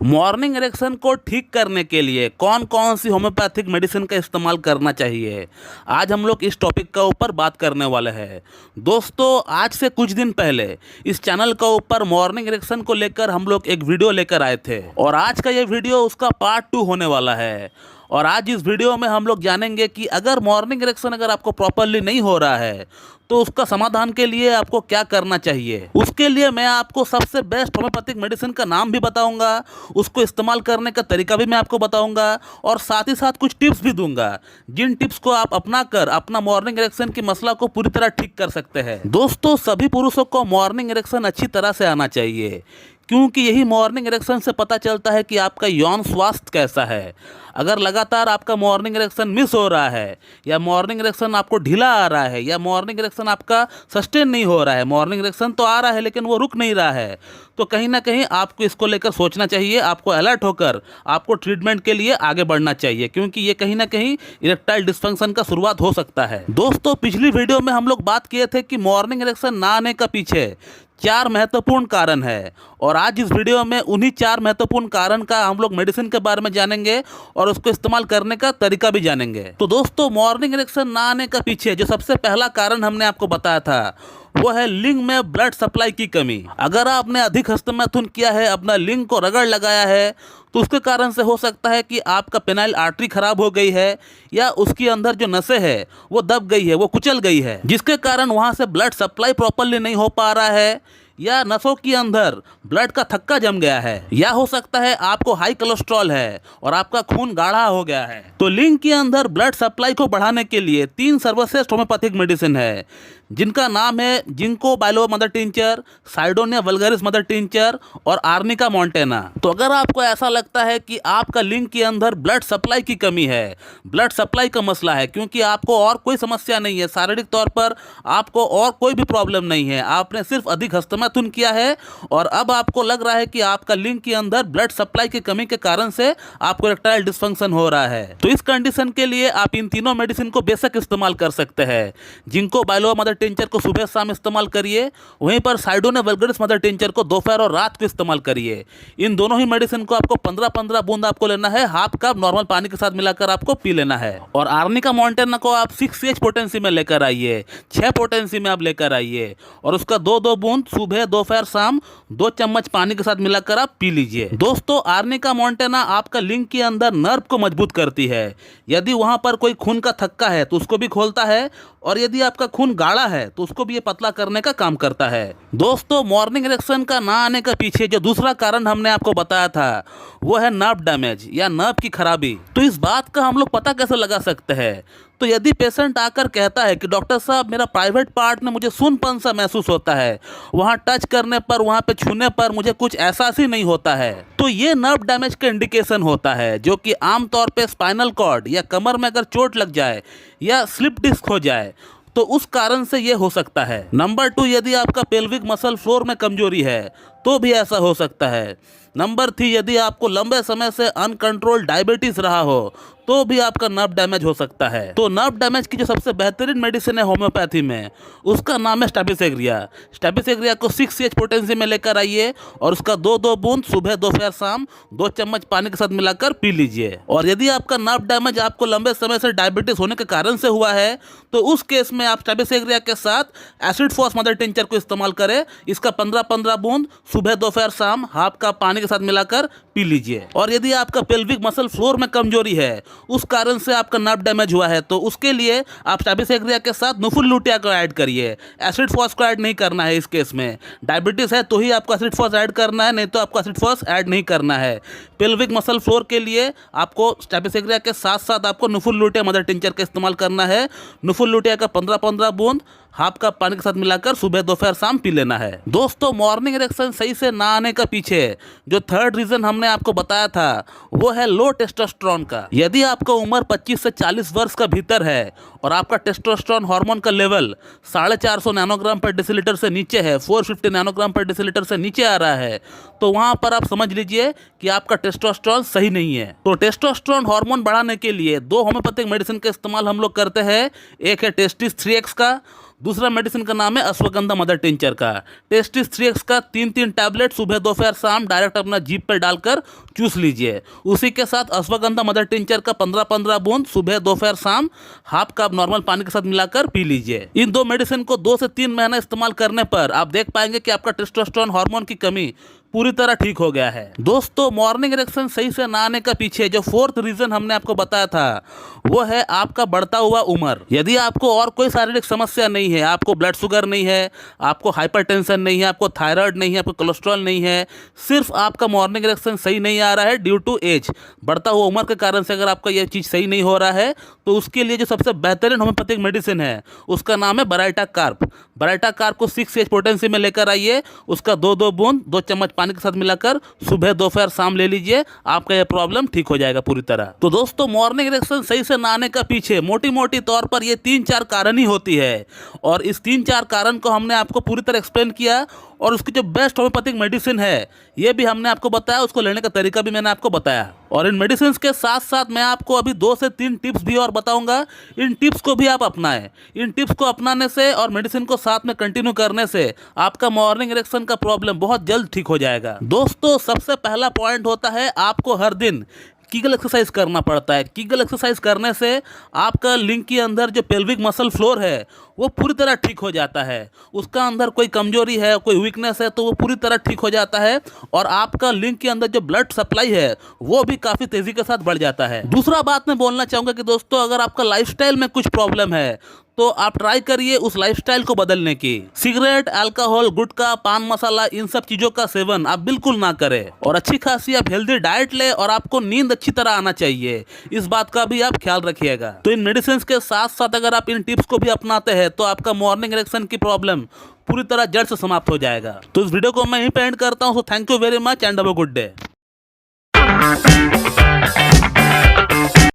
Morning erection को ठीक करने के लिए कौन कौन सी होम्योपैथिक मेडिसिन का इस्तेमाल करना चाहिए, आज हम लोग इस टॉपिक का ऊपर बात करने वाले हैं। दोस्तों, आज से कुछ दिन पहले इस चैनल का ऊपर मॉर्निंग इरेक्शन को लेकर हम लोग एक वीडियो लेकर आए थे और आज का ये वीडियो उसका पार्ट 2 होने वाला है। और आज इस वीडियो में हम लोग जानेंगे कि अगर मॉर्निंग इरेक्शन अगर आपको प्रॉपरली नहीं हो रहा है तो उसका समाधान के लिए आपको क्या करना चाहिए। उसके लिए मैं आपको सबसे बेस्ट होम्योपैथिक मेडिसिन का नाम भी बताऊंगा, उसको इस्तेमाल करने का तरीका भी मैं आपको बताऊंगा और साथ ही साथ कुछ टिप्स भी दूंगा, जिन टिप्स को आप अपना कर अपना मॉर्निंग इरेक्शन की मसला को पूरी तरह ठीक कर सकते हैं। दोस्तों, सभी पुरुषों को मॉर्निंग इरेक्शन अच्छी तरह से आना चाहिए, क्योंकि यही मॉर्निंग इरेक्शन से पता चलता है कि आपका यौन स्वास्थ्य कैसा है। अगर लगातार आपका मॉर्निंग इरेक्शन मिस हो रहा है या मॉर्निंग इरेक्शन आपको ढीला आ रहा है या मॉर्निंग इरेक्शन आपका सस्टेन नहीं हो रहा है, मॉर्निंग इरेक्शन तो आ रहा है लेकिन वो रुक नहीं रहा है, तो कहीं ना कहीं आपको इसको लेकर सोचना चाहिए। आपको अलर्ट होकर आपको ट्रीटमेंट के लिए आगे बढ़ना चाहिए, क्योंकि ये कहीं ना कहीं इरेक्टाइल डिस्फंक्शन का शुरुआत हो सकता है। दोस्तों, पिछली वीडियो में हम लोग बात किए थे कि मॉर्निंग इरेक्शन ना आने का पीछे 4 महत्वपूर्ण कारण है और आज इस वीडियो में उन्हीं 4 महत्वपूर्ण कारण का हम लोग मेडिसिन के बारे में जानेंगे और उसको इस्तेमाल करने का तरीका भी जानेंगे। तो दोस्तों, मॉर्निंग इरेक्शन ना आने का पीछे जो सबसे पहला कारण हमने आपको बताया था वो है लिंग में ब्लड सप्लाई की कमी। अगर आपने अधिक हस्तमैथुन किया है, अपना लिंग को रगड़ लगाया है, तो उसके कारण से हो सकता है कि आपका पेनाइल आर्टरी खराब हो गई है या उसके अंदर जो नसें है वो दब गई है, वो कुचल गई है, जिसके कारण वहां से ब्लड सप्लाई प्रॉपरली नहीं हो पा रहा है या नसों के अंदर ब्लड का थक्का जम गया है, या हो सकता है आपको हाई कोलेस्ट्रॉल है और आपका खून गाढ़ा हो गया है। तो लिंग के अंदर ब्लड सप्लाई को बढ़ाने के लिए 3 सर्वश्रेष्ठ होम्योपैथिक मेडिसिन है, जिनका नाम है ginkgo biloba mother tincture, Cydonia vulgaris mother tincture और आर्निका मॉन्टेना। तो अगर आपको ऐसा लगता है कि आपका लिंग के अंदर ब्लड सप्लाई की कमी है, ब्लड सप्लाई का मसला है, क्योंकि आपको और कोई समस्या नहीं है, शारीरिक तौर पर आपको और कोई भी प्रॉब्लम नहीं है, आपने सिर्फ अधिक हस्तमैथुन किया है और अब आपको लग रहा है कि आपका लिंग के अंदर ब्लड सप्लाई की कमी के कारण से आपको इरेक्टाइल डिस्फंक्शन हो रहा है, तो इस कंडीशन के लिए आप इन तीनों मेडिसिन को बेशक इस्तेमाल कर सकते हैं। जिंको बाइलोवा मदर टिंचर को सुबह शाम इस्तेमाल करिए, वहीं पर साइडोनिया वल्गारिस मदर टिंचर को दोपहर और रात को इस्तेमाल करिए। इन दोनों ही मेडिसिन को आपको 15-15 बूंद आपको लेना है, हाफ कप नॉर्मल पानी के साथ मिलाकर आपको पी लेना है। और आर्निका मॉन्टेना को आप 6H पोटेंसी में लेकर आइए, 6 पोटेंसी में आप लेकर आइए और उसका 2-2 बूंद सुबह दोपहर शाम 2 चम्मच पानी के साथ मिलाकर आप पी लीजिए। दोस्तों, आर्निका मॉन्टेना आपका लिंग के अंदर नर्व को मजबूत करती है। यदि वहां पर कोई खून का थक्का है तो उसको भी खोलता है और यदि आपका खून गाढ़ा है तो उसको भी ये पतला करने का काम करता है। दोस्तों, मॉर्निंग इरेक्शन का ना आने का पीछे जो दूसरा कारण हमने आपको बताया था वो है नर्व डैमेज या नर्व की खराबी। तो इस बात का हम लोग पता कैसे लगा सकते हैं? तो यदि पेशेंट आकर कहता है कि डॉक्टर साहब, मेरा प्राइवेट पार्ट में मुझे सुनपन सा महसूस होता है, वहाँ टच करने पर, वहाँ पे छूने पर मुझे कुछ एहसास ही नहीं होता है, तो ये नर्व डैमेज का इंडिकेशन होता है, जो कि आमतौर पे स्पाइनल कॉर्ड या कमर में अगर चोट लग जाए या स्लिप डिस्क हो जाए तो उस कारण से ये हो सकता है। नंबर 2, यदि आपका पेल्विक मसल फ्लोर में कमजोरी है तो भी ऐसा हो सकता है। नंबर 3, यदि आपको लंबे समय से अनकंट्रोल्ड डायबिटीज रहा हो तो भी आपका नर्व डैमेज हो सकता है। तो नर्व डैमेज की जो सबसे बेहतरीन मेडिसिन है होम्योपैथी में, उसका नाम है स्टैबिसेग्रिया। स्टैबिसेग्रिया को 6H पोटेंसी में लेकर आइए और उसका 2-2 बूंद सुबह दोपहर शाम 2 चम्मच पानी के साथ मिलाकर पी लीजिए। और यदि आपका नर्व डैमेज आपको लंबे समय से डायबिटीज होने के कारण से हुआ है तो उस केस में आप स्टैबिसेग्रिया के साथ एसिड फॉस मदर टिंचर को इस्तेमाल करें। इसका 15-15 बूंद सुबह दोपहर शाम हाफ कप पानी के साथ मिलाकर पी लीजिए। और यदि आपका पेल्विक मसल फ्लोर में कमजोरी है, उस कारण से आपका नर्व डैमेज हुआ है, तो उसके लिए आप स्टैबिसेग्रिया के साथ नुफुल लुटिया को ऐड करिए। एसिड फॉस को ऐड नहीं करना है। इस केस में डायबिटीज है तो ही आपको एसिड फॉस ऐड करना है, नहीं तो आपको एसिड फॉस ऐड नहीं करना है। पेल्विक मसल फ्लोर के लिए आपको स्टैबिसेग्रिया के साथ साथ आपको नुफुल लुटिया मदर टिंचर का इस्तेमाल करना है। नुफुल लुटिया का 15-15 बूंद हाफ कप पानी के साथ मिलाकर सुबह दोपहर शाम पी लेना है। दोस्तों, मॉर्निंग इरेक्शन सही से ना आने का पीछे जो थर्ड रीजन हमने आपको बताया था वो है लो टेस्टोस्टेरोन का। यदि आपका उम्र 25 से 40 वर्ष का भीतर है और आपका टेस्टोस्टेरोन हार्मोन का लेवल 450 नैनोग्राम पर डेसीलीटर से नीचे है, 450 नैनोग्राम पर डेसीलीटर से नीचे आ रहा है, तो वहां पर आप समझ लीजिए कि आपका टेस्टोस्टेरोन सही नहीं है। तो टेस्टोस्टेरोन हार्मोन बढ़ाने के लिए 2 होम्योपैथिक मेडिसिन का इस्तेमाल हम लोग करते हैं। एक है टेस्टिस 3X का, दूसरा मेडिसिन का नाम है अश्वगंधा मदर टिंचर का। टेस्टिस 3X का 3-3 टैबलेट सुबह दोपहर शाम डायरेक्ट अपना जीभ पर डालकर चूस लीजिए। उसी के साथ अश्वगंधा मदर टिंचर का 15-15 बूंद सुबह दोपहर शाम हाफ कप नॉर्मल पानी के साथ मिलाकर पी लीजिए। इन 2 मेडिसिन को 2 से 3 महीना इस्तेमाल करने पर आप देख पाएंगे कि आपका टेस्टोस्टेरोन हार्मोन की कमी पूरी तरह ठीक हो गया है। दोस्तों, मॉर्निंग इरेक्शन सही से ना आने का पीछे जो 4th रीजन हमने आपको बताया था वो है आपका बढ़ता हुआ उम्र। यदि आपको और कोई शारीरिक समस्या नहीं है, आपको ब्लड शुगर नहीं है, आपको हाइपरटेंशन नहीं है, आपको थायराइड नहीं है, आपको कोलेस्ट्रॉल नहीं है, सिर्फ आपका मॉर्निंग इरेक्शन सही नहीं आ रहा है ड्यू टू एज, बढ़ता हुआ उम्र के कारण से अगर आपका यह चीज़ सही नहीं हो रहा है तो उसके लिए जो सबसे बेहतरीन होम्योपैथिक मेडिसिन है उसका नाम है बराइटा कार्प। बराइटा कार्प को 6H पोटेंसी में लेकर आइए, उसका 2-2 बूंद 2 चम्मच पानी के साथ मिलाकर सुबह दोपहर शाम ले लीजिए, आपका यह प्रॉब्लम ठीक हो जाएगा पूरी तरह। तो दोस्तों, मॉर्निंग इरेक्शन सही से ना आने का पीछे मोटी मोटी तौर पर ये 3-4 कारण ही होती है और इस 3-4 कारण को हमने आपको पूरी तरह एक्सप्लेन किया और उसकी जो बेस्ट होम्योपैथिक मेडिसिन है ये भी हमने आपको बताया, उसको लेने का तरीका भी मैंने आपको बताया। और इन मेडिसिन के साथ साथ मैं आपको अभी 2 से 3 टिप्स भी और बताऊंगा। इन टिप्स को भी आप अपनाएं। इन टिप्स को अपनाने से और मेडिसिन को साथ में कंटिन्यू करने से आपका मॉर्निंग इरेक्शन का प्रॉब्लम बहुत जल्द ठीक हो जाएगा। दोस्तों, सबसे पहला पॉइंट होता है आपको हर दिन कीगल एक्सरसाइज करना पड़ता है। कीगल एक्सरसाइज करने से आपका लिंग के अंदर जो पेल्विक मसल फ्लोर है वो पूरी तरह ठीक हो जाता है। उसका अंदर कोई कमजोरी है, कोई वीकनेस है तो वो पूरी तरह ठीक हो जाता है और आपका लिंग के अंदर जो ब्लड सप्लाई है वो भी काफ़ी तेज़ी के साथ बढ़ जाता है। दूसरा बात मैं बोलना चाहूँगा कि दोस्तों, अगर आपका लाइफस्टाइल में कुछ प्रॉब्लम है तो आप ट्राई करिए उस लाइफस्टाइल को बदलने की। सिगरेट, अल्कोहल, गुटखा, पान मसाला, इन सब चीज़ों का सेवन आप बिल्कुल ना करें और अच्छी खासी आप हेल्दी डाइट लें और आपको नींद अच्छी तरह आना चाहिए, इस बात का भी आप ख्याल रखिएगा। तो इन मेडिसिन के साथ साथ अगर आप इन टिप्स को भी अपनाते हैं तो आपका मॉर्निंग इरेक्शन की प्रॉब्लम पूरी तरह जड़ से समाप्त हो जाएगा। तो इस वीडियो को मैं यहीं पे एंड करता हूँ। So thank you very much and have a good day.